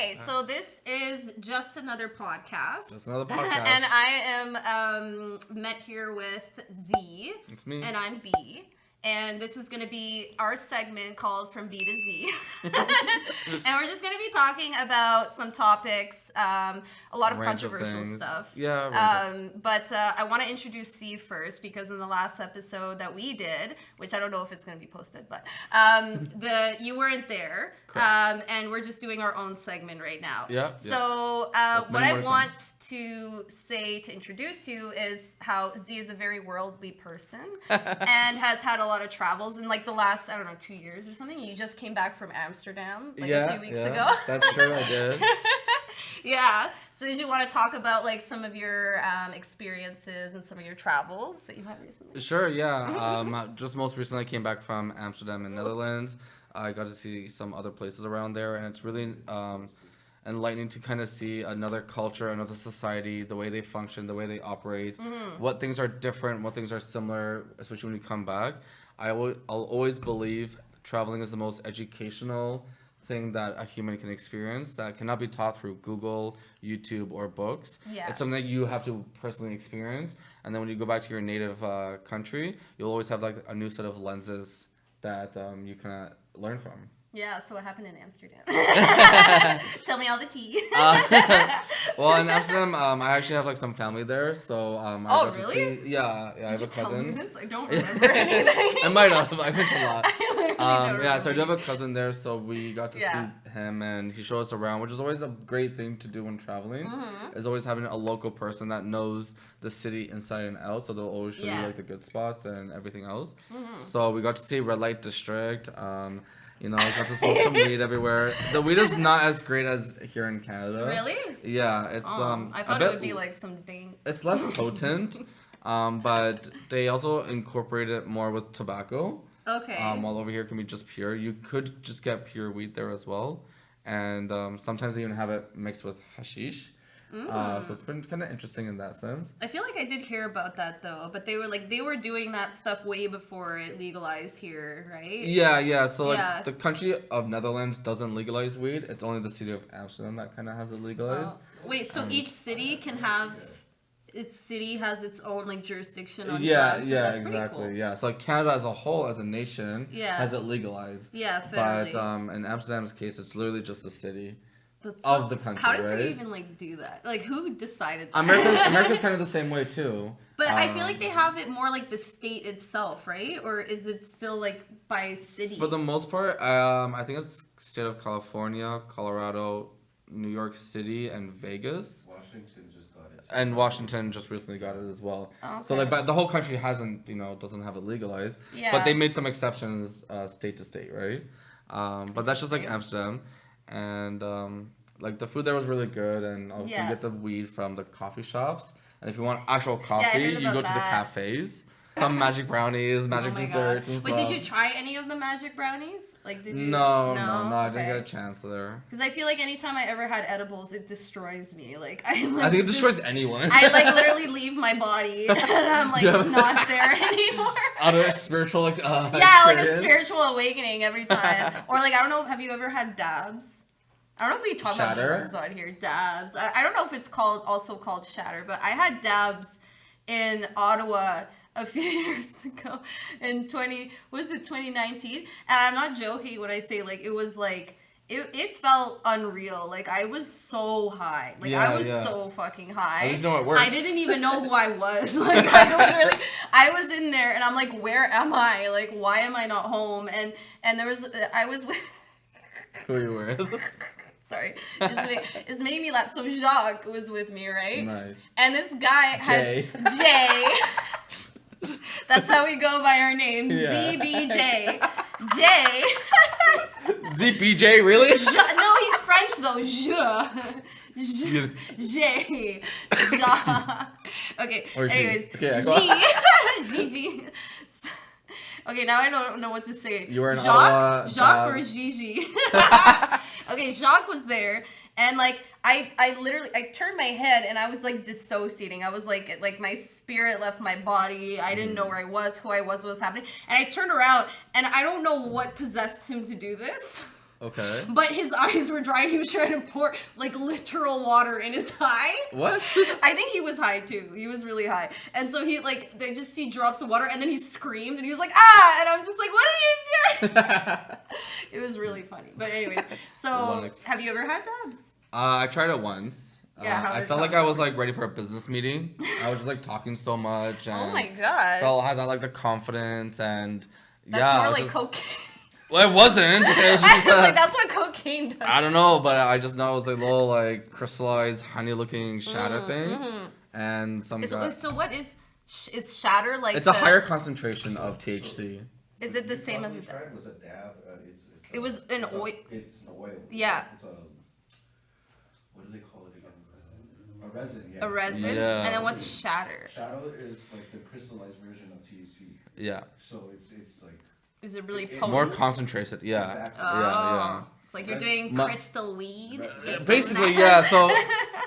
Okay, so this is just another podcast. Just another podcast. And I am met here with Z. It's me. And I'm B. And this is going to be our segment called From B to Z. And we're just going to be talking about some topics, a lot of controversial stuff. Yeah. But I want to introduce C first because in the last episode that we did, which I don't know if it's going to be posted, but you weren't there. And we're just doing our own segment right now. Yeah. So what I want to say to introduce you is how Z is a very worldly person and has had a lot of travels in like the last, 2 years or something. You just came back from Amsterdam a few weeks ago. That's true, I did. Yeah. So did you want to talk about like some of your experiences and some of your travels that you had recently? Sure, yeah. Just most recently I came back from Amsterdam in Netherlands. I got to see some other places around there, and it's really enlightening to kind of see another culture, another society, the way they function, the way they operate, what things are different, what things are similar, especially when you come back. I'll always believe traveling is the most educational thing that a human can experience that cannot be taught through Google, YouTube, or books. Yeah. It's something that you have to personally experience, and then when you go back to your native country, you'll always have like a new set of lenses that you can learn from. Yeah, so what happened in Amsterdam? Tell me all the tea. Well, in Amsterdam, I actually have like some family there, so I got really? to see. Yeah, I have a cousin. Tell me this? I don't remember anything. I might have. I mentioned a lot. I literally don't remember. So I do have a cousin there, so we got to see him, and he showed us around, which is always a great thing to do when traveling. Is always having a local person that knows the city inside and out, so they'll always show you like the good spots and everything else. So we got to see Red Light District. Got to smoke some weed everywhere. The weed is not as great as here in Canada. Really? Yeah, it's I thought it would be like some thing. It's less potent, but they also incorporate it more with tobacco. Okay. While over here can be just pure. You could just get pure weed there as well, and sometimes they even have it mixed with hashish. So it's been kind of interesting in that sense. I feel like I did hear about that though, but they were doing that stuff way before it legalized here, right? Yeah. So the country of Netherlands doesn't legalize weed. It's only the city of Amsterdam that kind of has it legalized. Wait, so each city can have has its own like jurisdiction on drugs. Yeah, that's exactly. Cool. Yeah, so like Canada as a whole, as a nation, has it legalized. Yeah, federally. But in Amsterdam's case, it's literally just the city. Of the country, how did right? they even like do that? Like, who decided that? America's kind of the same way too. But I feel like they have it more like the state itself, right? Or is it still like by city? For the most part, I think it's state of California, Colorado, New York City, and Vegas. Washington just got it. And Washington just recently got it as well. Oh, okay. So like, but the whole country doesn't have it legalized. Yeah. But they made some exceptions, state to state, right? But that's just like Amsterdam. And like the food there was really good, and obviously you get the weed from the coffee shops, and if you want actual coffee you go to the cafes. Some magic brownies, magic desserts and stuff. Wait, did you try any of the magic brownies? Like, did you? No, I didn't get a chance there. Because I feel like anytime I ever had edibles, it destroys me. Like I think it destroys anyone. I like literally leave my body, and I'm like not there anymore. Other spiritual like like a spiritual awakening every time. Or like I don't know, have you ever had dabs? I don't know if we talk about drugs on here. Dabs. I don't know if it's also called shatter, but I had dabs in Ottawa a few years ago in 2019, and I'm not joking when I say like it felt unreal. Like I was so high. Like I was so fucking high. I just know it works. I didn't even know who I was. Like I was in there and I'm like, where am I? Like why am I not home? And I was with who you were. Sorry, it's made me laugh. So Jacques was with me, right? Nice. And this guy had Jay. That's how we go by our names. ZBJ. Jay. ZBJ, really? No, he's French though. Jay. Okay. Or anyways. Gigi. Okay, now I don't know what to say. You were in Jacques or Gigi? Okay, Jacques was there, and like I literally turned my head and I was like dissociating. I was like my spirit left my body. I didn't know where I was, who I was, what was happening. And I turned around and I don't know what possessed him to do this. Okay. But his eyes were dry and he was trying to pour like literal water in his eye. What? I think he was high too. He was really high. And so he like, they just see drops of water and then he screamed and he was like, ah! And I'm just like, what are you doing? It was really funny. But anyways, so have you ever had dabs? I tried it once. Yeah, I felt like I was like ready for a business meeting. I was just like talking so much. And oh my god. I had that like the confidence and That's more like cocaine. Well, it wasn't. It was just, like that's what cocaine does. I don't know, but I just know it was a little like crystallized, honey-looking shatter thing, and some. So what is shatter like? It's a higher concentration of THC. Is it the same as a dab? It was a dab. It was an oil. It's an oil. Yeah. It's a. What do they call it again? A resin. Yeah. A resin. Yeah. And then what's shatter? Shatter is like the crystallized version of THC. Yeah. So it's like. Is it really potent? More concentrated? Yeah. Exactly. Yeah. It's like you're doing crystal weed. Basically, yeah. So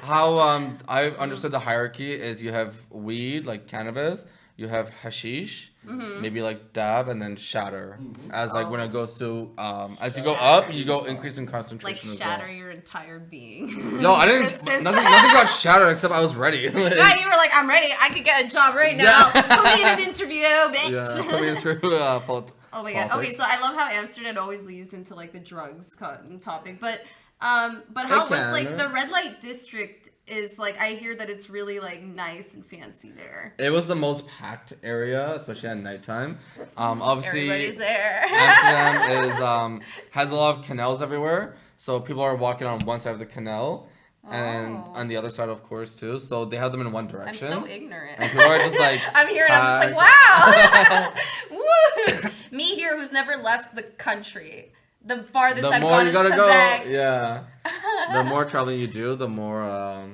how I understood the hierarchy is you have weed, like cannabis, you have hashish, maybe like dab, and then shatter. As like when it goes to as you go up, you go increase in concentration. Like shatter your entire being. No, I didn't. Nothing got shattered except I was ready. Yeah, you were like, I'm ready. I could get a job right now. Put me in an interview, bitch. Yeah, put me in through Oh my god. Okay, so I love how Amsterdam always leads into like the drugs topic, but how was like the red light district is like, I hear that it's really like nice and fancy there. It was the most packed area, especially at nighttime. Obviously everybody's there. Amsterdam has a lot of canals everywhere, so people are walking on one side of the canal. And on the other side, of course, too. So they have them in one direction. I'm so ignorant. And people are just like... I'm here and I'm just like, wow! Woo! Me here who's never left the country. The farthest I've gone is Quebec. Yeah. The more traveling you do, the more...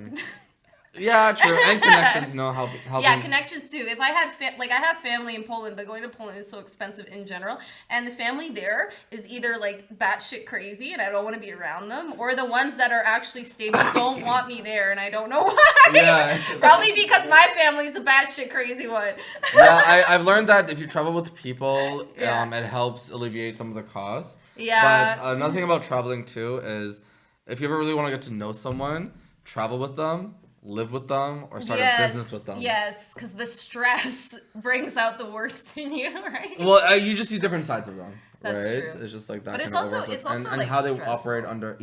Yeah, true. And connections, helping. Yeah, connections too. If I had I have family in Poland, but going to Poland is so expensive in general, and the family there is either like batshit crazy and I don't want to be around them, or the ones that are actually stable don't want me there and I don't know why. Yeah. Probably because my family's a batshit crazy one. Yeah, I've learned that if you travel with people, it helps alleviate some of the costs. Yeah. But another thing about traveling too is if you ever really want to get to know someone, travel with them. Live with them or start a business with them. Yes, because the stress brings out the worst in you, right? Well, you just see different sides of them, That's right? true. It's just like that. But it's also and like how they stressful. operate under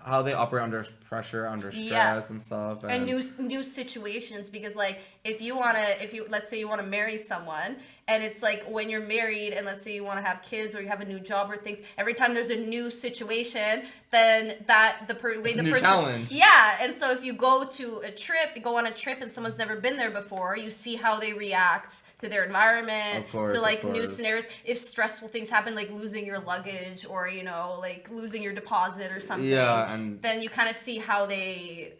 how they operate under pressure, under stress and stuff, and new situations. Because like if let's say you want to marry someone. And it's like when you're married and let's say you want to have kids or you have a new job or things, every time there's a new situation, then the person challenge. Yeah, and so if you go on a trip and someone's never been there before, you see how they react to their environment, to like new scenarios. If stressful things happen, like losing your luggage or like losing your deposit or something, and then you kind of see how they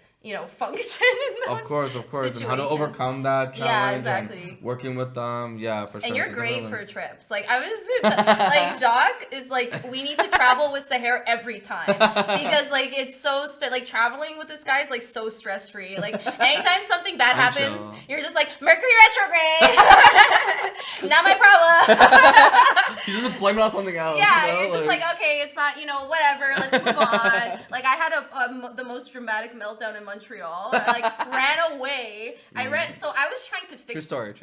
function in those Of course, situations. And how to overcome that challenge. Yeah, exactly. And working with them, for sure. And you're great for trips. Like I was like Jacques is like, we need to travel with Sahar every time because like it's so like traveling with this guy is like so stress free. Like anytime something bad happens, you're just like Mercury retrograde. Not my problem. You just blame it on something else. Yeah, you're just like okay, it's not whatever. Let's move on. Like I had the most dramatic meltdown in Montreal. I like ran away. So I was trying to fix. True story.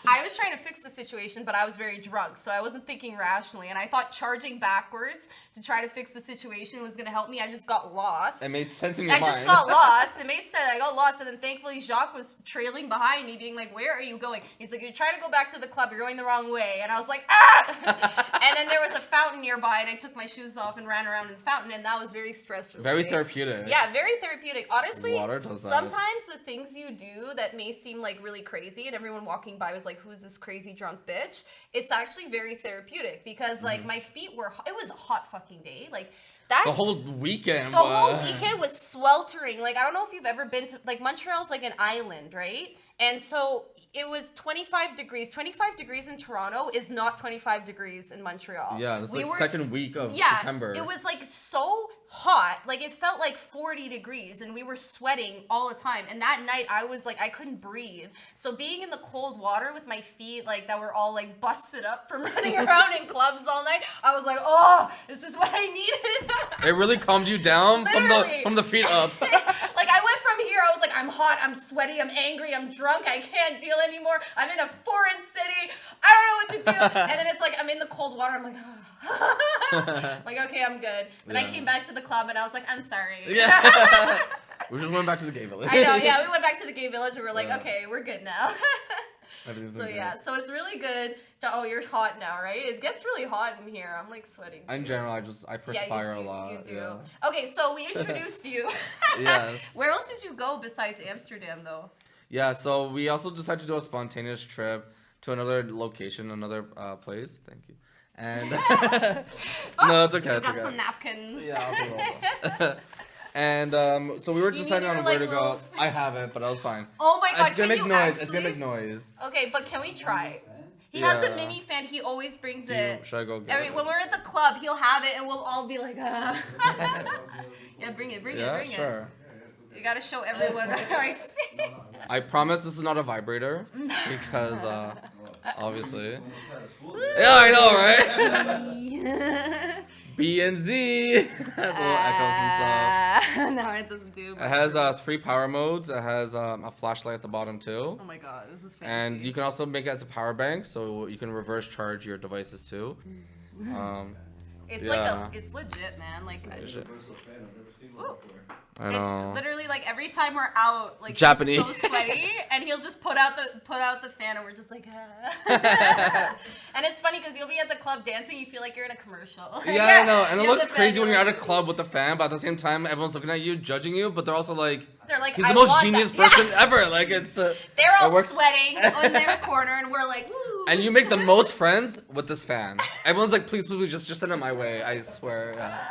I was trying to fix the situation, but I was very drunk, so I wasn't thinking rationally, and I thought charging backwards to try to fix the situation was going to help me. I just got lost. It made sense in your mind. I just got lost. It made sense. I got lost, and then thankfully Jacques was trailing behind me, being like, "Where are you going?" He's like, "You're trying to go back to the club. You're going the wrong way." And I was like, "Ah!" And then there was a fountain nearby, and I took my shoes off and ran around in the fountain, and that was very stressful. Very therapeutic. Yeah, very therapeutic. Honestly, water does that. Sometimes the things you do that may seem like really crazy, and everyone walking by was like, "Who's this crazy drunk bitch?" It's actually very therapeutic because like my feet were. It was a hot fucking day. Like that. The whole weekend. The whole weekend was sweltering. Like I don't know if you've ever been to like Montreal's like an island, right? And so it was 25 degrees. 25 degrees in Toronto is not 25 degrees in Montreal. Yeah, it's second week of September. It was like so hot. Like it felt like 40 degrees and we were sweating all the time. And that night I was like, I couldn't breathe. So being in the cold water with my feet like that were all like busted up from running around in clubs all night, I was like, oh, this is what I needed. It really calmed you down from the feet up. Like I went from here, I was like, I'm hot, I'm sweaty, I'm angry, I'm drunk, I can't deal anymore. I'm in a foreign city. I don't know what to do. And then it's like I'm in the cold water. I'm like, oh. Like okay, I'm good. Then I came back to the club and I was like, I'm sorry. Yeah. We just went back to the gay village. I know. Yeah, we went back to the gay village and we're like, okay, we're good now. Everything's so good. yeah, so it's really good. Oh, you're hot now, right? It gets really hot in here. I'm like sweating. In general, I perspire a lot. You do. Yeah. Okay, so we introduced you. Yes. Where else did you go besides Amsterdam, though? Yeah, so we also decided to do a spontaneous trip to another location, another place. Thank you. And no, it's okay. Got some napkins. Yeah. And so we were deciding on where to go. I haven't, but I was fine. Oh my god! It's gonna make noise. It's gonna make noise. Okay, but can we try? He has a mini fan. He always brings it. Should I go get it? When we're at the club, he'll have it, and we'll all be like, Yeah, bring it. Yeah, sure. You gotta show everyone our experience. I promise this is not a vibrator because obviously. Yeah, I know, right? B and Z. Little echoes and stuff. No, it doesn't do. It has 3 power modes. It has a flashlight at the bottom too. Oh my god, this is fancy. And you can also make it as a power bank, so you can reverse charge your devices too. It's like it's legit, man. Like. I know. It's literally like every time we're out, like Japanese. He's so sweaty, and he'll just put out the fan, and we're just like, And it's funny because you'll be at the club dancing, you feel like you're in a commercial. Yeah, I know, and it looks crazy when you're at a club with a fan, but at the same time, everyone's looking at you, judging you, but they're also like, he's the most genius person ever. Like it's. They're all sweating in their corner, and we're like, woo. And you make the most friends with this fan. Everyone's like, please, just send it my way. I swear. Yeah.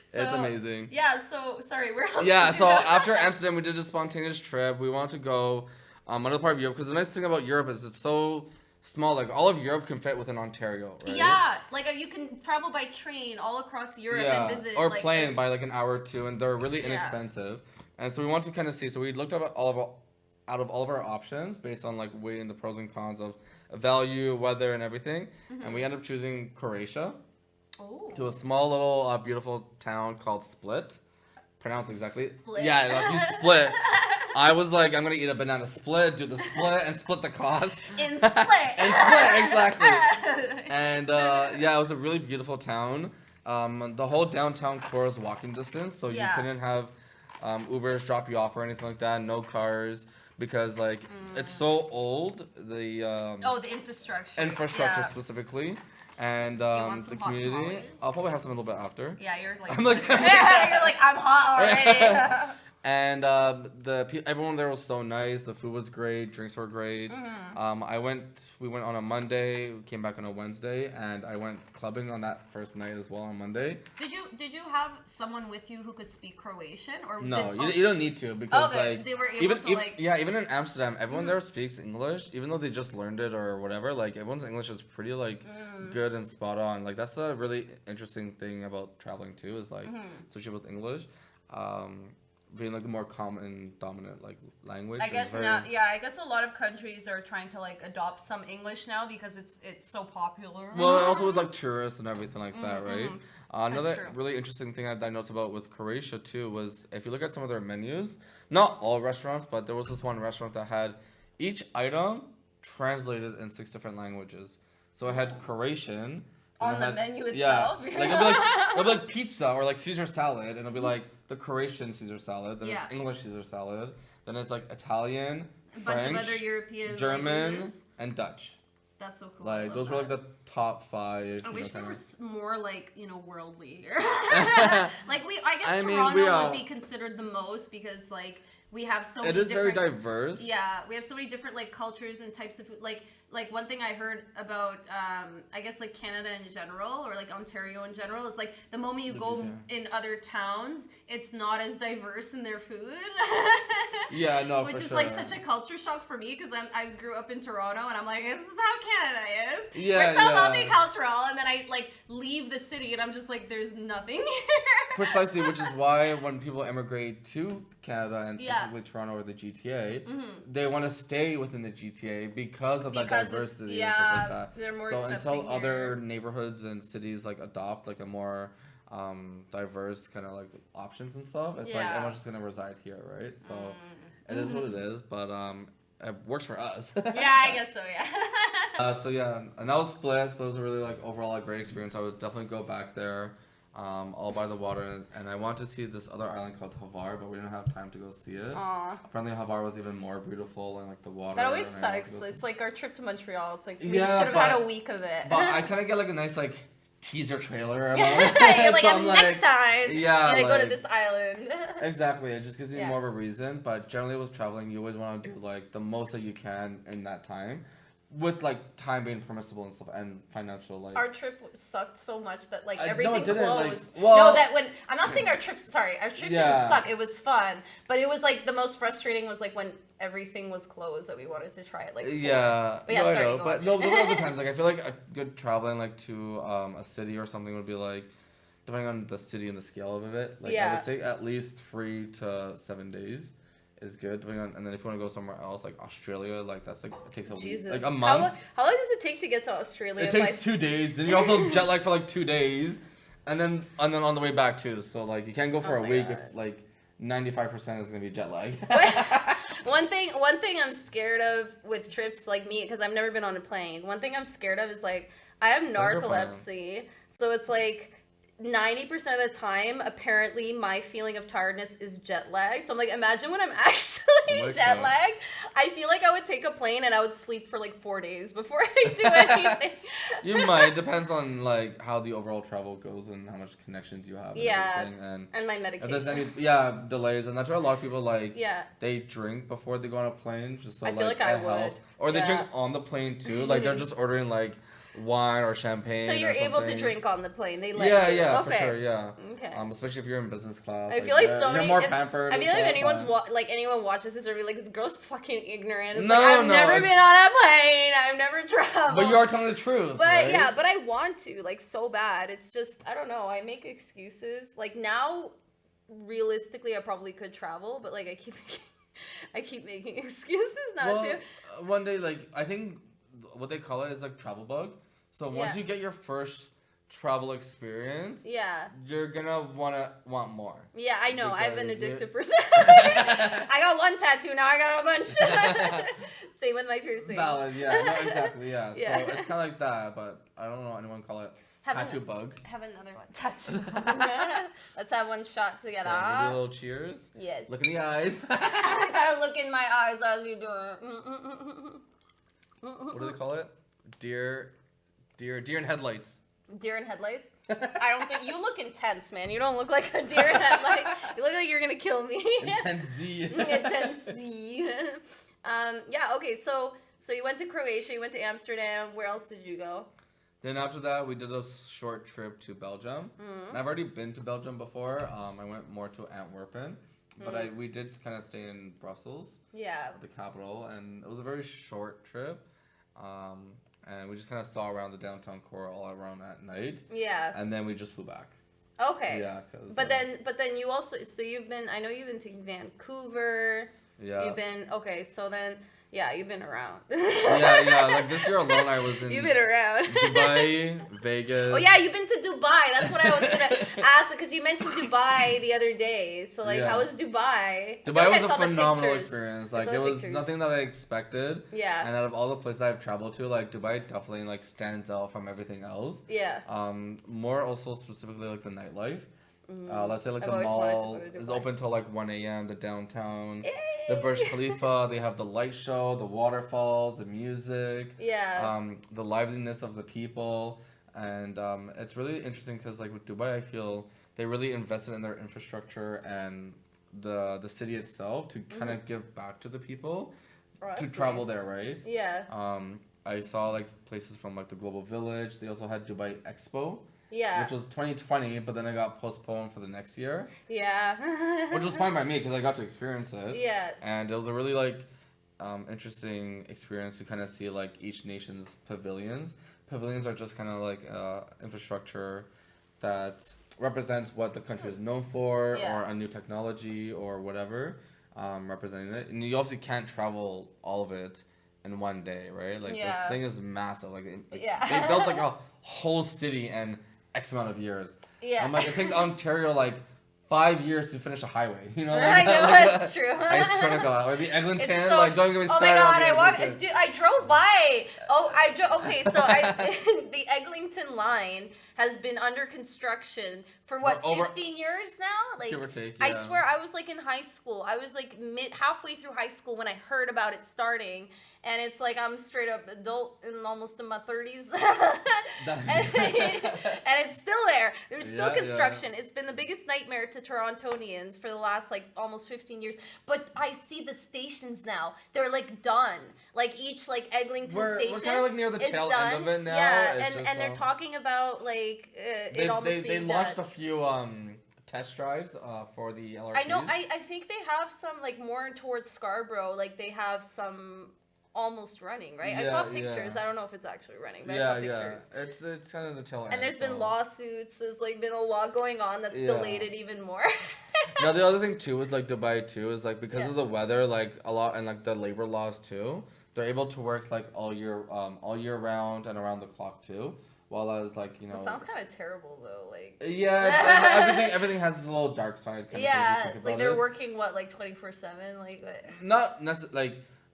So, it's amazing. Yeah, so, sorry, where else Yeah, did you so go? after Amsterdam, we did a spontaneous trip. We wanted to go another part of Europe, because the nice thing about Europe is it's so small. Like, all of Europe can fit within Ontario, right? Yeah, like, you can travel by train all across Europe and visit. Or plane by, like, an hour or two, and they're really inexpensive. And so we want to kind of see. So we looked up out of all of our options based on, like, weighing the pros and cons of value, weather, and everything. Mm-hmm. And we ended up choosing Croatia. Oh. To a small little beautiful town called Split. Pronounced exactly. Split. Yeah, like you split. I was like, I'm gonna eat a banana split, do the split, and split the cost. In Split. Exactly. And yeah, it was a really beautiful town. The whole downtown core is walking distance, so you couldn't have Ubers drop you off or anything like that. No cars. Because like it's so old, the infrastructure specifically. And the community. I'll probably have some a little bit after. Yeah, you're like. I'm like, you're like, I'm hot already. And everyone there was so nice. The food was great. Drinks were great. Mm-hmm. We went on a Monday. We came back on a Wednesday, and I went clubbing on that first night as well on Monday. Did you have someone with you who could speak Croatian or? No, you don't need to because like they were able even in Amsterdam, everyone there speaks English, even though they just learned it or whatever. Like everyone's English is pretty like good and spot on. Like that's a really interesting thing about traveling too. Is like especially with English. Being like the more common and dominant like language. I guess I guess a lot of countries are trying to like adopt some English now because it's so popular. Well, also with like tourists and everything like that, right? Another really interesting thing that I noticed about with Croatia too was if you look at some of their menus, not all restaurants, but there was this one restaurant that had each item translated in 6 different languages. So it had Croatian. On the menu itself? Yeah. Like it'll be like pizza or like Caesar salad, and it'll be like the Croatian Caesar salad, then it's English Caesar salad, then it's like Italian, French, bunch of other European German, languages. And Dutch. That's so cool. Like those were like the top 5. I wish we were more like worldly. Like I guess Toronto would be considered the most because like we have so many different. It is very diverse. Yeah, we have so many different like cultures and types of food. Like like one thing I heard about, I guess like Canada in general or like Ontario in general is like the moment you go in other towns, it's not as diverse in their food. Yeah, no, which for is sure. like such a culture shock for me because I grew up in Toronto and I'm like, this is how Canada is. Yeah, we're so multicultural, and then I like leave the city and I'm just like, there's nothing here. Precisely, which is why when people emigrate to Canada and specifically Toronto or the GTA, they want to stay within the GTA because of that diversity and stuff like that. They're more so accepting until other neighborhoods and cities like adopt like a more diverse kind of like options and stuff, it's like everyone's just gonna reside here, right? So it is what it is, but it works for us. Yeah, I guess so. Yeah. So yeah, and that was Split. So it was a really like overall a great experience. I would definitely go back there. All by the water, and I want to see this other island called Havar, but we didn't have time to go see it. Aww. Apparently Havar was even more beautiful, and like the water. That always sucks. It's like our trip to Montreal. It's like we Yeah, should have had a week of it. But I kind of get like a nice like teaser trailer about it. You're like, so next time, yeah, you're gonna like, go to this island. Exactly, it just gives you more of a reason. But generally with traveling, you always want to do like the most that you can in that time. With like time being permissible and stuff and financial like our trip sucked so much that like no, everything it didn't, closed. like, well, no, that when I'm not saying our trip didn't suck. It was fun, but it was like the most frustrating was like when everything was closed that we wanted to try it like. Yeah, but yeah, no, sorry, I know. But no, there were other times like I feel like a good traveling like to a city or something would be like depending on the city and the scale of it. Like I would say at least 3 to 7 days. Is good, and then if you want to go somewhere else, like Australia, like that's like it takes a week, like a month. How long does it take to get to Australia? It takes 2 days. Then you also jet lag for like 2 days, and then on the way back too. So like you can't go for a week if like 95% is gonna be jet lag. One thing I'm scared of with trips like me, because I've never been on a plane. One thing I'm scared of is like I have narcolepsy, so it's like 90% of the time, apparently, my feeling of tiredness is jet lag. So I'm like, imagine when I'm actually jet lagged. I feel like I would take a plane and I would sleep for like 4 days before I do anything. You might. Depends on like how the overall travel goes and how much connections you have. And my medication. If there's any delays, and that's why a lot of people like they drink before they go on a plane, just so I feel like I would. helps. Or they drink on the plane too. Like they're just ordering like wine or champagne. So you're able to drink on the plane. They let you. Yeah, okay. for sure. Yeah. Okay. Especially if you're in business class. I feel like so many. You're more pampered. I feel like if anyone watches this, they'll be like, "This girl's fucking ignorant." It's no, like, I've never been on a plane. I've never traveled. But you are telling the truth. But right? yeah, but I want to like so bad. It's just I don't know. I make excuses. Like now, realistically, I probably could travel, but like I keep making excuses not to. One day, like I think what they call it is like travel bug. So once you get your first travel experience, you're gonna want more. Yeah, I know. I've been addictive personality. I got one tattoo now. I got a bunch. Same with my piercings. Valid. Yeah. No, exactly. Yeah. So it's kind of like that, but I don't know anyone call it tattoo bug. Have another one. Tattoo bug. Let's have one shot together. Maybe a little cheers. Yes. Look in the eyes. I gotta look in my eyes as you do it. What do they call it? Deer in headlights. Deer in headlights? I don't think you look intense, man. You don't look like a deer in headlights. You look like you're gonna kill me. Intense Z. Intense Z. Okay. So you went to Croatia. You went to Amsterdam. Where else did you go? Then after that, we did a short trip to Belgium. And I've already been to Belgium before. I went more to Antwerpen, but we did kind of stay in Brussels. Yeah. The capital, and it was a very short trip. And we just kind of saw around the downtown core all around at night. Yeah. And then we just flew back. Okay. Yeah. But then you also I know you've been to Vancouver. Yeah. You've been so then. Yeah, you've been around. yeah. Like this year alone, I was in. You've been around. Dubai, Vegas. Oh yeah, you've been to Dubai. That's what I was gonna ask because you mentioned Dubai the other day. So like, how was Dubai? Dubai was a phenomenal experience. Like it was nothing that I expected. Yeah. And out of all the places I've traveled to, like Dubai definitely like stands out from everything else. Yeah. More also specifically like the nightlife. Let's say like the mall is open till like 1 a.m. The downtown, the Burj Khalifa, they have the light show, the waterfalls, the music, the liveliness of the people, and it's really interesting because like with Dubai, I feel they really invested in their infrastructure and the city itself to kind of give back to the people to travel there, right? Yeah. I saw like places from like the Global Village. They also had Dubai Expo. Yeah. Which was 2020, but then it got postponed for the next year. Yeah. Which was fine by me because I got to experience it. Yeah. And it was a really like interesting experience to kind of see like each nation's pavilions. Pavilions are just kind of like infrastructure that represents what the country is known for, or a new technology or whatever, representing it. And you obviously can't travel all of it in one day, right? Like this thing is massive. Like they built like a whole city in X amount of years. Yeah. I'm like, it takes Ontario like 5 years to finish a highway. You know? Like, I know, like that's true. I swear to God. Or the Eglinton, so, like don't get me started. Oh my God, I drove by. Okay, so the Eglinton line has been under construction for what, 15 years now? Like, give or take, I swear I was like in high school. I was like halfway through high school when I heard about it starting. And it's like I'm straight up adult and almost in my 30s. and it's still there. There's still construction. It's been the biggest nightmare to Torontonians for the last like almost 15 years. But I see the stations now. They're like done. Like each like Eglinton station we're kind of like near the tail end of it now. Yeah, and they're talking about like it almost being They launched a few test drives for the LRTs. I know. I think they have some like more towards Scarborough. Like they have some almost running, right? I saw pictures. I don't know if it's actually running, but I saw pictures. It's kind of the tail end. And there's been lawsuits. There's like been a lot going on that's delayed it even more. Now the other thing too with like Dubai too is like because of the weather, like a lot, and like the labor laws too, they're able to work like all year round and around the clock too. While as like, you know, it sounds kind of terrible though, like everything has a little dark side. Like they're working what, like 24/7, like what?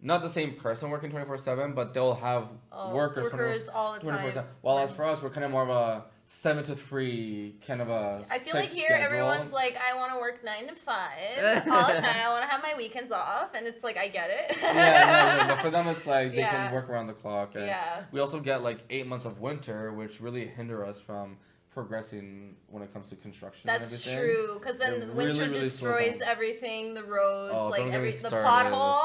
Not the same person working 24/7, but they'll have workers all the time. 24/7. While as for us, we're kind of more of a 7 to 3 kind of a. I feel like here schedule. Everyone's like, I want to work 9 to 5 all the time. I want to have my weekends off, and it's like I get it. But for them it's like they can work around the clock. And we also get like 8 months of winter, which really hinder us from progressing when it comes to construction. That's and everything. True, because then winter really destroys everything. The roads, like the pothole.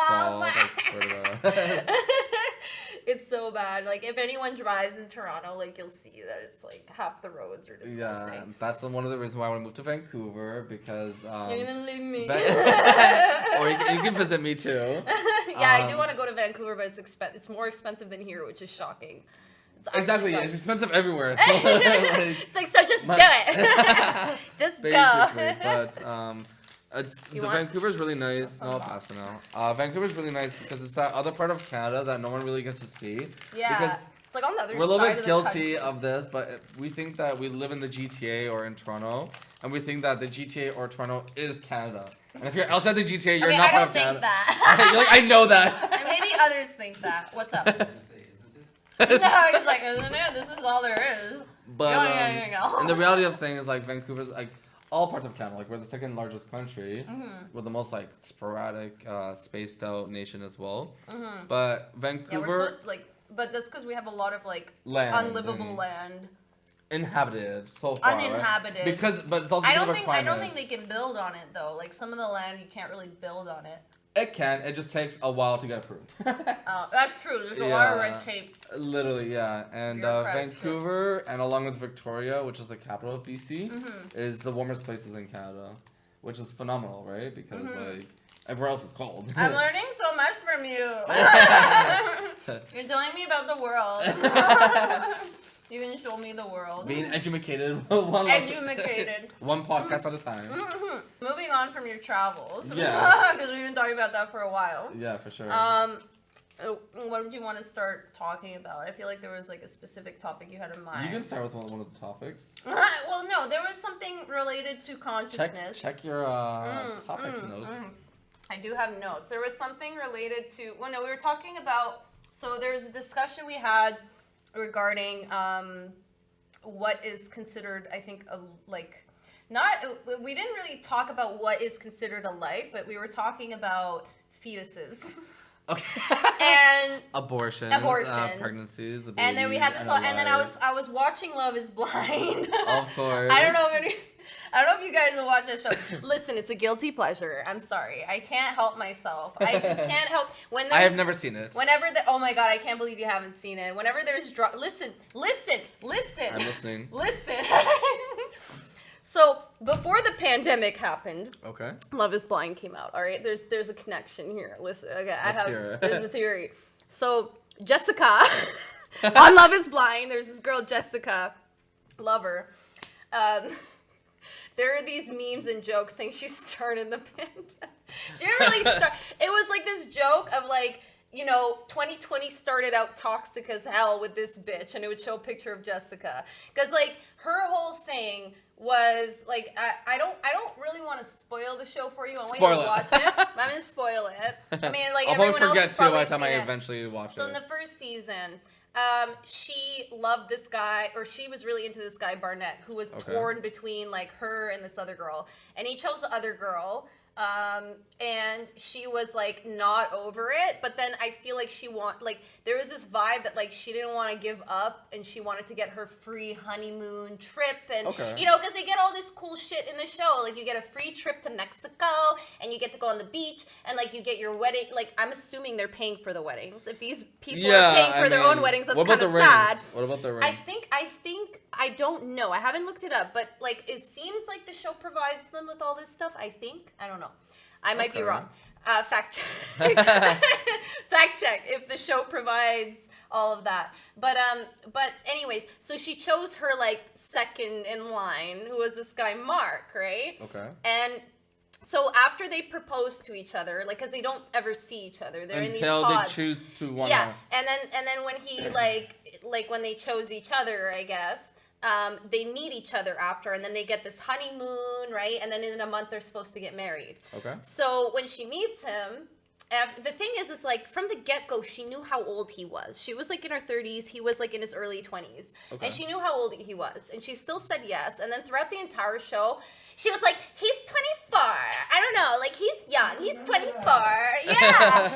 It's so bad. Like if anyone drives in Toronto, like you'll see that it's like half the roads are disgusting. Yeah, that's one of the reasons why I want to move to Vancouver because. You're gonna leave me. Or you can visit me too. I do want to go to Vancouver, but it's more expensive than here, which is shocking. Exactly, it's expensive everywhere. So, it's like, so just do it. Just basically, go. But Vancouver's really nice. No, I'll pass for now. Vancouver's really nice because it's that other part of Canada that no one really gets to see. Yeah, because it's like on the other side. We're a little bit guilty country. of this, but we think that we live in the GTA or in Toronto, and we think that the GTA or Toronto is Canada. And if you're outside the GTA, you're not part of Canada. I don't think that. You're like, I know that. And maybe others think that. What's up? No, he's like, isn't it? This is all there is. But and the reality of things is like Vancouver's like all parts of Canada. Like we're the second largest country. We're the most like sporadic, spaced out nation as well. But Vancouver. Yeah, we're supposed to like, but that's because we have a lot of like unlivable land. Inhabited so far. Uninhabited. Right? But it's also I don't think they can build on it though. Like some of the land you can't really build on it. It can. It just takes a while to get approved. Oh, that's true. There's a lot of red tape. Literally, yeah. And Vancouver, and along with Victoria, which is the capital of BC, is the warmest places in Canada, which is phenomenal, right? Because like everywhere else is cold. I'm learning so much from you. You're telling me about the world. You can show me the world. Being educated. One podcast at a time. Moving on from your travels. Yeah. Because we've been talking about that for a while. Yeah, for sure. What do you want to start talking about? I feel like there was like a specific topic you had in mind. You can start with one of the topics. Well, no, there was something related to consciousness. Check your topics notes. I do have notes. There was something related to. Well, no, we were talking about. So there was a discussion we had regarding what is considered, I think, we didn't really talk about what is considered a life, but we were talking about fetuses. Okay. And abortions, pregnancies, the babies, and then we had this, and then I was watching Love Is Blind. Of course. I don't know if I don't know if you guys will watch that show. Listen, it's a guilty pleasure. I'm sorry. I can't help myself. I just can't help. I have never seen it. Oh my God, I can't believe you haven't seen it. Whenever there's listen. I'm listening. Listen. So before the pandemic happened, okay, Love Is Blind came out. All right, there's a connection here. Listen, okay, there's a theory. So Jessica on Love Is Blind, there's this girl Jessica, love her. There are these memes and jokes saying she started the pandemic. She didn't really start. It was like this joke of like, 2020 started out toxic as hell with this bitch, and it would show a picture of Jessica. Because like her whole thing was like, I don't really want to spoil the show for you. I want you to watch it. I'm gonna spoil it. I mean, like I'll everyone else has probably by the time I seen it. eventually watch it. So in the first season, she loved this guy, or she was really into this guy Barnett, who was torn between like her and this other girl, and he chose the other girl. And she was like not over it, but then I feel like there was this vibe that like she didn't want to give up, and she wanted to get her free honeymoon trip, and because they get all this cool shit in the show, like you get a free trip to Mexico, and you get to go on the beach, and like you get your wedding. Like I'm assuming they're paying for the weddings. If these people are paying for their own weddings, that's kind of sad. What about the ring? I don't know. I haven't looked it up, but like it seems like the show provides them with all this stuff. I don't know. I might be wrong. Fact check. Fact check if the show provides all of that. But anyways, so she chose her like second in line, who was this guy Mark, right? Okay. And so after they propose to each other, like, because they don't ever see each other, they're in these pods. Until they choose to want. Yeah, and then when he like when they chose each other, I guess. They meet each other after, and then they get this honeymoon, right? And then in a month they're supposed to get married. Okay. So when she meets him, the thing is like from the get-go, she knew how old he was. She was like in her 30s, he was like in his early 20s. Okay. And she knew how old he was, and she still said yes. And then throughout the entire show, she was like, he's 24. I don't know, like he's young. He's 24. Yeah,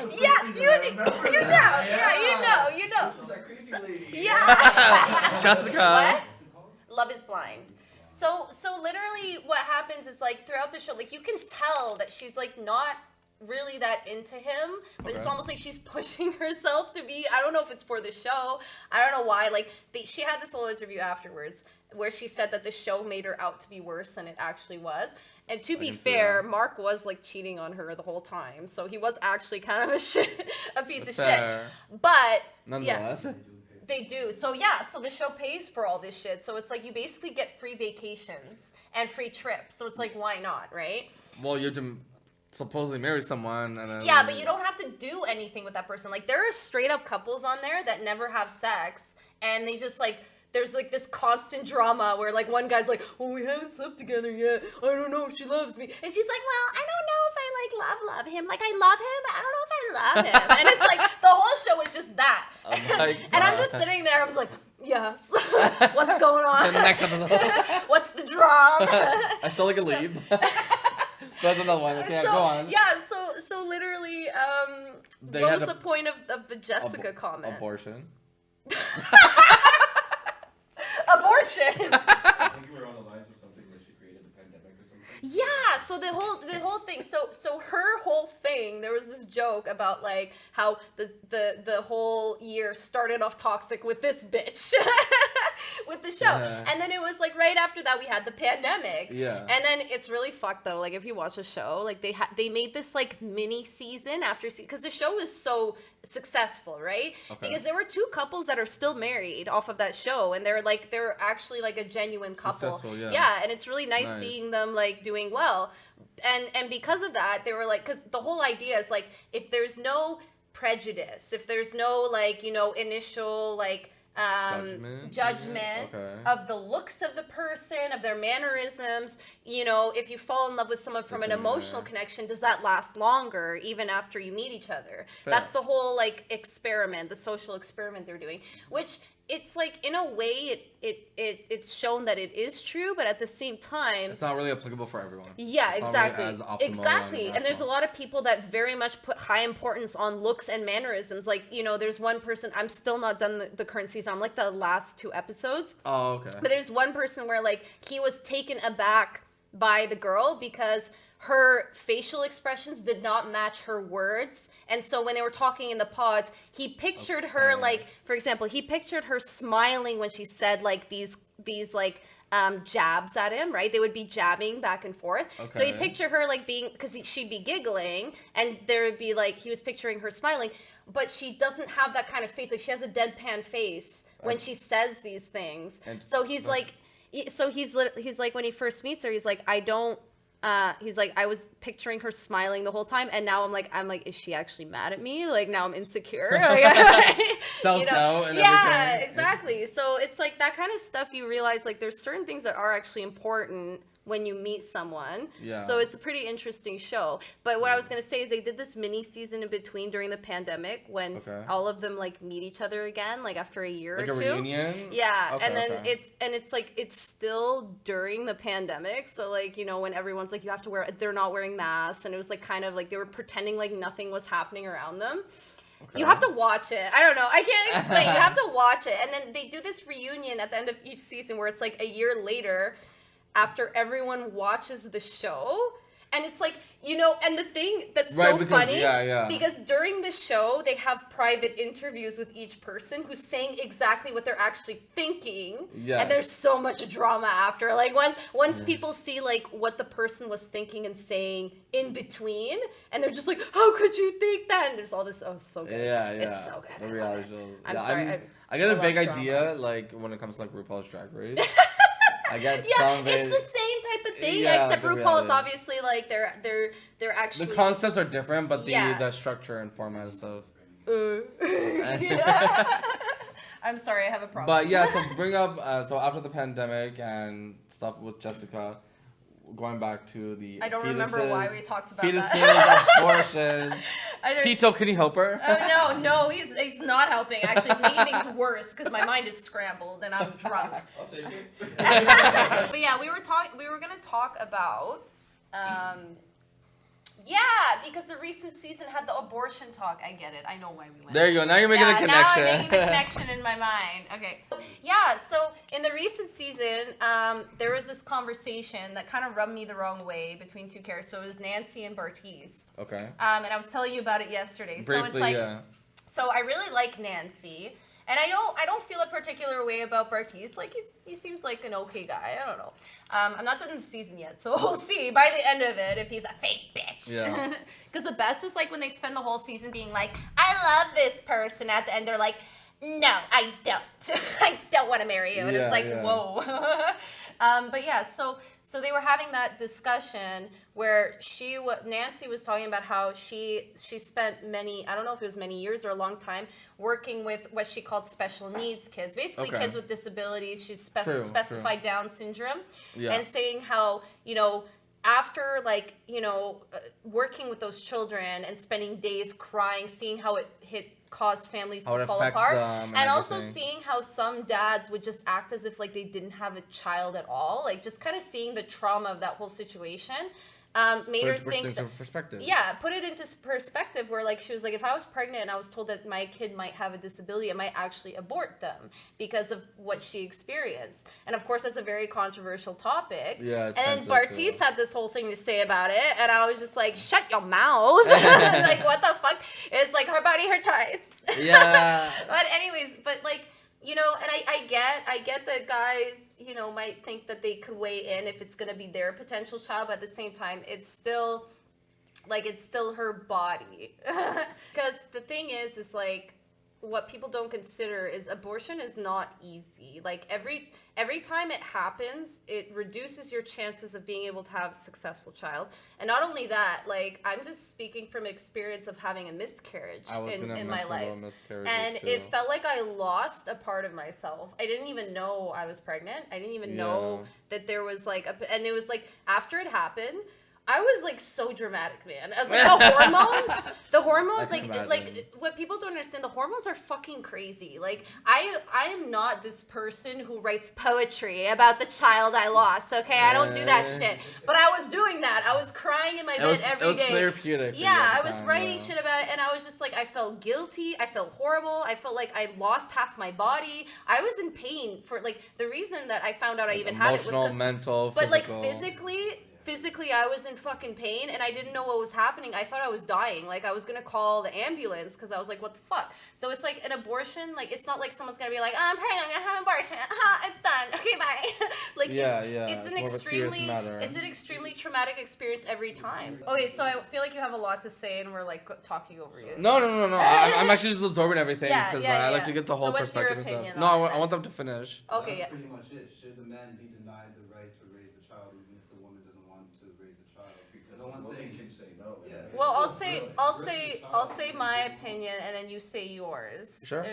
you know. This was that crazy lady. Yeah. Jessica. What? Love Is Blind. So literally what happens is like throughout the show, like you can tell that she's like not really that into him, but it's almost like she's pushing herself to be. I don't know if it's for the show. I don't know why. Like she had this whole interview afterwards where she said that the show made her out to be worse than it actually was. And to be fair, Mark was like cheating on her the whole time, so he was actually kind of a piece of shit. But nonetheless. Yeah. They do. So yeah, so the show pays for all this shit. So it's like you basically get free vacations and free trips. So it's like, why not, right? Well, you have to supposedly marry someone and then... Yeah, but you don't have to do anything with that person. Like there are straight up couples on there that never have sex, and they just like... There's like this constant drama where like one guy's like, oh, we haven't slept together yet. I don't know if she loves me. And she's like, well, I don't know if I like love him. Like I love him, but I don't know if I love him. And it's like the whole show is just that. Oh my God. And I'm just sitting there. I was like, yes. What's going on? The next episode. What's the drama? I still like a lead. That's another one. Okay, go on. Yeah. So literally, what was the point of the Jessica comment? Abortion. Abortion. I think you were on the lines of something that she created the pandemic or something. Yeah, so the whole thing. So her whole thing. There was this joke about like how the whole year started off toxic with this bitch, with the show, and then it was like right after that we had the pandemic. Yeah. And then it's really fucked though. Like if you watch the show, like they made this like mini season after because the show is so successful, right? Okay. Because there were two couples that are still married off of that show, and they're actually like a genuine couple. Successful, yeah. Yeah, and it's really nice seeing them like doing well. And because of that, they were like, because the whole idea is like, if there's no prejudice, if there's no like, initial like judgment of the looks of the person, of their mannerisms, if you fall in love with someone from an emotional connection, does that last longer even after you meet each other? Fair. That's the whole like experiment, the social experiment they're doing, which it's like in a way it's shown that it is true, but at the same time it's not really applicable for everyone. Yeah, it's exactly. Not really as exactly. And there's a lot of people that very much put high importance on looks and mannerisms. Like, there's one person, I'm still not done the current season. I'm like the last 2 episodes. Oh, okay. But there's one person where like he was taken aback by the girl because her facial expressions did not match her words. And so when they were talking in the pods, he pictured her like, for example, he pictured her smiling when she said like these like jabs at him, right? They would be jabbing back and forth. Okay. So he pictured her like being, because she'd be giggling, and there would be like, he was picturing her smiling, but she doesn't have that kind of face. Like she has a deadpan face when she says these things. So he's like, he's like, when he first meets her, he's like, he's like, I was picturing her smiling the whole time, and now I'm like, is she actually mad at me? Like now I'm insecure. Self-doubt and yeah, everything. exactly. So it's like that kind of stuff. You realize like there's certain things that are actually important when you meet someone. Yeah. So it's a pretty interesting show. But what I was gonna say is they did this mini season in between during the pandemic when all of them like meet each other again, like after a year or two. Like a reunion? Yeah. And then it's like it's still during the pandemic. So like, you know, when everyone's like, you have to wear, they're not wearing masks, and it was like kind of like they were pretending like nothing was happening around them. Okay. You have to watch it. I don't know. I can't explain. You have to watch it. And then they do this reunion at the end of each season where it's like a year later after everyone watches the show. And it's like, you know, and the thing that's so funny, because during the show, they have private interviews with each person who's saying exactly what they're actually thinking. Yeah. And there's so much drama after. Like, once people see, like, what the person was thinking and saying in between, and they're just like, how could you think that? And there's all this, oh, it's so good. Yeah. It's so good. The reality shows. I'm sorry. I get a vague idea, like, when it comes to, like, RuPaul's Drag Race. I guess it's the same type of thing, except RuPaul is obviously like they're actually the concepts are different, but the structure and format and stuff. I'm sorry, I have a problem. But yeah, so bring up so after the pandemic and stuff with Jessica, going back to the I don't remember why we talked about that. Abortion. Tito, can you help her? No, he's not helping. Actually, he's making things worse because my mind is scrambled and I'm drunk. I'll take it. But yeah, we were gonna talk about because the recent season had the abortion talk. I get it. I know why we went. There you go. Now you're making a connection. Now I'm making the connection in my mind. Okay. Yeah, so in the recent season, there was this conversation that kind of rubbed me the wrong way between two characters. So it was Nancy and Bartise. Okay. And I was telling you about it yesterday. Briefly, so it's like, so I really like Nancy. And I don't feel a particular way about Bartise. Like, he seems like an okay guy. I don't know. I'm not done the season yet, so we'll see by the end of it if he's a fake bitch. Yeah. Because the best is, like, when they spend the whole season being like, I love this person. At the end, they're like, no, I don't. I don't want to marry you. And it's like, whoa. But yeah, so they were having that discussion where Nancy was talking about how she spent many, I don't know if it was many years or a long time, working with what she called special needs kids, basically kids with disabilities. She specified Down syndrome, and saying how, you know, after, like, you know, working with those children and spending days crying, seeing how it caused families to fall apart, and also seeing how some dads would just act as if like they didn't have a child at all, like just kind of seeing the trauma of that whole situation. Made her think perspective. Yeah, put it into perspective where, like, she was like, if I was pregnant and I was told that my kid might have a disability, I might actually abort them because of what she experienced. And of course, that's a very controversial topic. Yeah, and then Bartise had this whole thing to say about it, and I was just like, shut your mouth. Like, what the fuck? It's like her body, her choice. Yeah. But anyways, like, you know, and I get that guys, you know, might think that they could weigh in if it's going to be their potential child, but at the same time, it's still her body. Because the thing is like, what people don't consider is abortion is not easy. Like, every time it happens, it reduces your chances of being able to have a successful child. And not only that, like, I'm just speaking from experience of having a miscarriage in my life. And it felt like I lost a part of myself. I didn't even know I was pregnant. I didn't even know that there was like and it was like after it happened, I was like so dramatic, man. I was like the hormones, like what people don't understand, the hormones are fucking crazy. Like I am not this person who writes poetry about the child I lost. Okay, I don't do that shit. But I was doing that. I was crying in my bed every day. It was therapeutic. Yeah, I was writing shit about it, and I was just like, I felt guilty. I felt horrible. I felt like I lost half my body. I was in pain for like the reason that I found out I even had it was because mental, but physical. like physically I was in fucking pain and I didn't know what was happening. I thought I was dying. Like I was gonna call the ambulance because I was like, what the fuck? So it's like an abortion, like it's not like someone's gonna be like, oh, I'm pregnant, I'm gonna have an abortion. It's done. Okay, bye. Like it's an extremely traumatic experience every time. Okay, so I feel like you have a lot to say and we're like talking over you. So. No. I'm actually just absorbing everything because I like to get the whole what's perspective. Your opinion No, I want them to finish. Okay, That's pretty much it. Should the man be denied the right to raise the child even if the woman doesn't want to raise the child? Because no one's saying can say no. Yeah. Well, I'll say my opinion and then you say yours. Sure.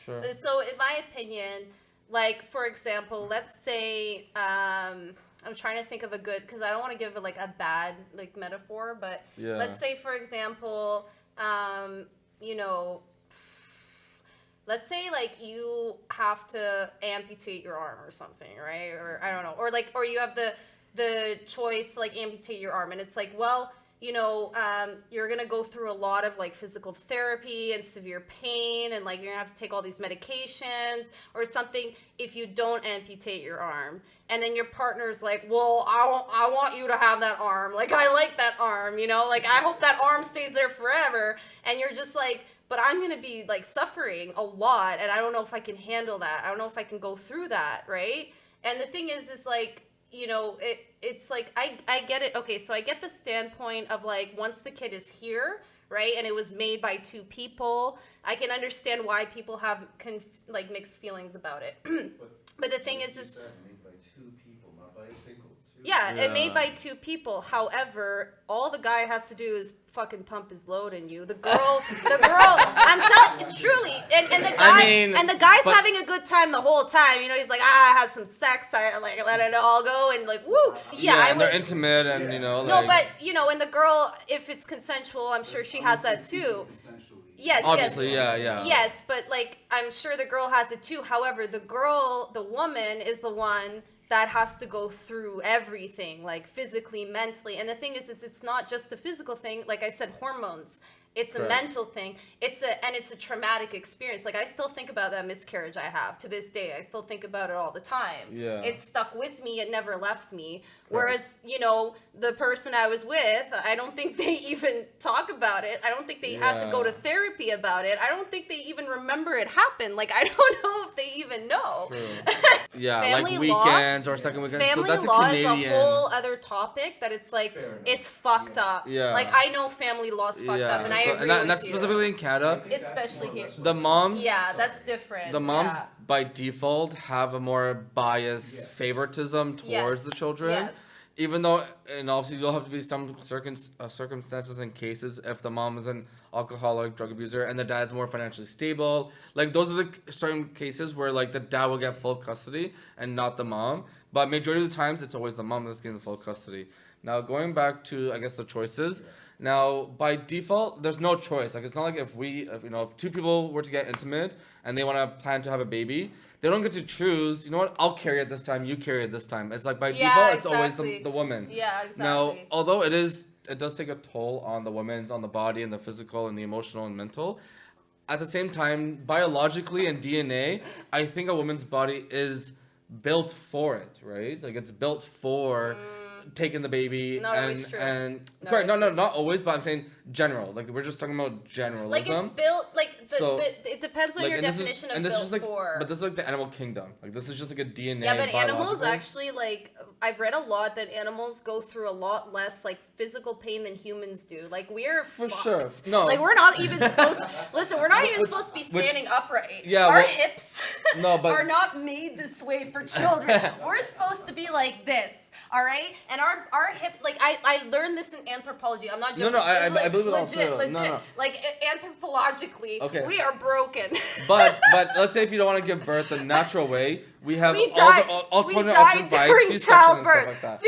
Sure. So in my opinion, like for example, let's say I'm trying to think of a good because I don't want to give like a bad like metaphor, but let's say for example, you know. Let's say like you have to amputate your arm or something, right? Or I don't know, or you have the choice to like amputate your arm, and it's like, well, you know, you're gonna go through a lot of like physical therapy and severe pain, and like you're gonna have to take all these medications or something if you don't amputate your arm. And then your partner's like, well, I want you to have that arm. Like I like that arm, you know, like I hope that arm stays there forever. And you're just like, but I'm going to be like suffering a lot and I don't know if I can handle that. I don't know if I can go through that, right? And the thing is like, you know, it's like, I get it. Okay, so I get the standpoint of like, once the kid is here, right, and it was made by two people, I can understand why people have like mixed feelings about it. But the thing is made by two people, not by a single. Yeah, it made by two people. However, all the guy has to do is fucking pump his load in you. The girl, I'm telling you, truly, and the guy, and the guy's having a good time the whole time. You know, he's like, I had some sex, I like let it all go, and like, woo, and they're intimate, and you know, like, no, but you know, and the girl, if it's consensual, I'm sure she has that too. Yes, obviously, yes. yeah. Yes, but like, I'm sure the girl has it too. However, the woman is the one that has to go through everything, like physically, mentally. And the thing is it's not just a physical thing. Like I said, hormones. It's a mental thing. It's a traumatic experience. Like I still think about that miscarriage I have to this day. I still think about it all the time. Yeah. It stuck with me. It never left me. Whereas, you know, the person I was with, I don't think they even talk about it. I don't think they had to go to therapy about it. I don't think they even remember it happened. Like, I don't know if they even know. Yeah, family like weekends or second weekends. Family so that's law a Canadian... is a whole other topic that it's like, it's fucked up. Yeah. Like, I know family law is fucked up, and I agree with and that's specifically in Canada. Especially here. The moms... Yeah, that's different. The moms, by default, have a more biased favoritism towards the children. Yes. Even though, and obviously there'll have to be some circumstances and cases if the mom is an alcoholic, drug abuser, and the dad's more financially stable. Like, those are the certain cases where, like, the dad will get full custody and not the mom. But majority of the times, it's always the mom that's getting the full custody. Now, going back to, I guess, the choices. Now, by default, there's no choice. Like, it's not like if two people were to get intimate and they want to plan to have a baby, they don't get to choose, you know what, I'll carry it this time, you carry it this time. It's like by default, it's always the woman. Yeah, exactly. Now, although it does take a toll on the woman, on the body and the physical and the emotional and mental, at the same time, biologically and DNA, I think a woman's body is built for it, right? Like, it's built for... taking the baby not always true. Correct. No, not always, but I'm saying general. Like, we're just talking about generalism. Like, it's built like it depends on your definition of built for. But this is like the animal kingdom. Like, this is just like a DNA. Yeah, but animals actually, like, I've read a lot that animals go through a lot less like physical pain than humans do. Like, we're for fucked. sure. No, like, we're not even supposed. Listen, we're not even supposed to be standing upright. Yeah, our hips are not made this way for children. We're supposed to be like this. All right, and our hip, like I learned this in anthropology. I'm not joking. No, I believe it legit, also. legit. No. Like anthropologically, we are broken. But let's say if you don't want to give birth the natural way, we have alternate options by C-section and stuff like that. 50%.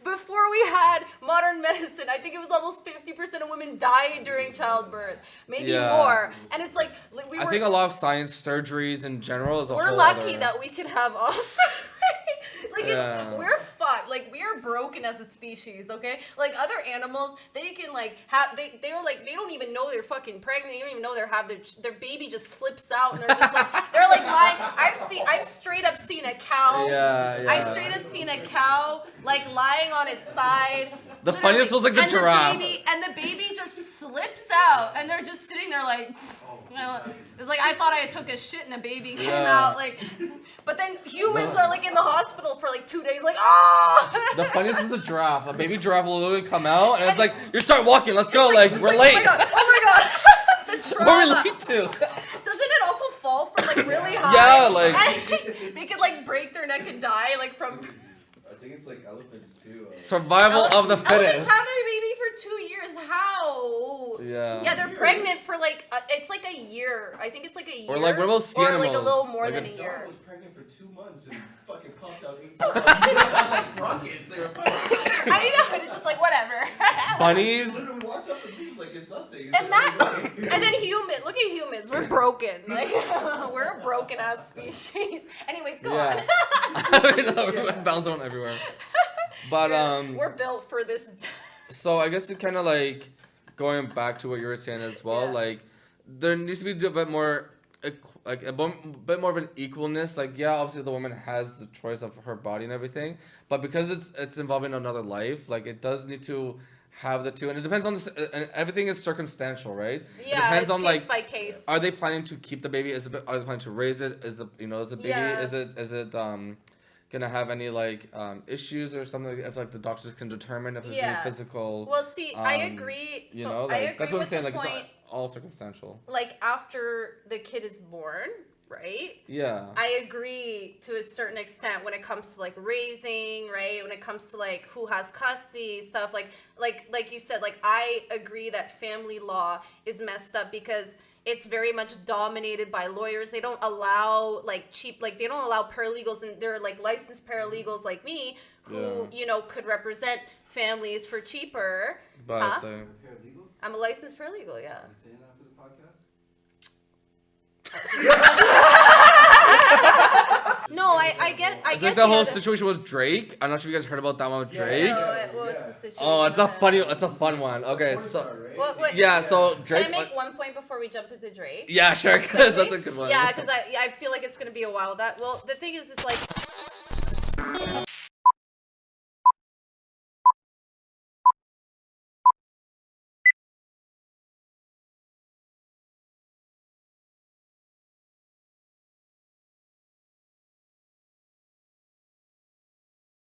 before we had modern medicine, I think it was almost 50% of women died during childbirth, maybe more. And it's like we were. I think a lot of science surgeries in general is a we're whole lucky other... that we can have offspring. Like we're fucked. Like we are broken as a species. Okay, like other animals, they can like have they're like they don't even know they're fucking pregnant. They don't even know they have their baby just slips out and they're just like they're like lying. I've straight up seen a cow. I've straight up seen a cow like lying on its side. The funniest was like the giraffe. And the baby just slips out and they're just sitting there like. It's like I thought I took a shit and a baby came out like, but then humans are like in the hospital for like 2 days like The funniest is the giraffe. A baby giraffe will literally come out and it's like you start walking. Let's go. Like we're late. Oh my god. The trauma. What are we late to? Doesn't it also fall from like really high? Yeah, like and they could like break their neck and die like from. I think it's like elephants too. Survival of the fittest. Elephants have their baby for 2 years. How? Yeah. Yeah, they're pregnant for like it's like a year. I think it's like a year. Or like what about sea or animals? like a little more like than a year. Dog was pregnant for 2 months and fucking popped out 8 like rockets. They were I know, and it's just like whatever. Bunnies. Literally walks up and leaves like it's nothing. And then look at humans. We're broken. Like we're a broken ass species. Anyways, go on. I don't know. We're bouncing on everywhere. But we're built for this. So I guess it kind of like going back to what you were saying as well. Like there needs to be a bit more, like a bit more of an equalness. Like obviously the woman has the choice of her body and everything, but because it's involving another life, like it does need to have the two, and it depends on and everything is circumstantial, right? Yeah, it depends it's on case like by case. Are they planning to keep the baby? Are they planning to raise it? Is the baby? Yeah. Is it gonna have any like issues or something? If like the doctors can determine if there's any physical. Well, see, I agree. You So know, like, I agree that's what I'm with saying. the Like point. it's all circumstantial. Like after the kid is born, right? Yeah. I agree to a certain extent when it comes to like raising, right? When it comes to like who has custody, stuff like you said, like I agree that family law is messed up because it's very much dominated by lawyers. They don't allow like they don't allow paralegals, and they're like licensed paralegals like me who could represent families for cheaper. But Paralegal? I'm a licensed paralegal, yeah. Are you saying that for the podcast? No, I get it's like the whole situation with Drake. I'm not sure if you guys heard about that one with Drake. What's the situation? Oh, it's a fun one. Okay, so so Drake. Can I make one point before we jump into Drake? Yeah, sure. Cause that's a good one. Yeah, because I feel like it's gonna be a while. The thing is, it's like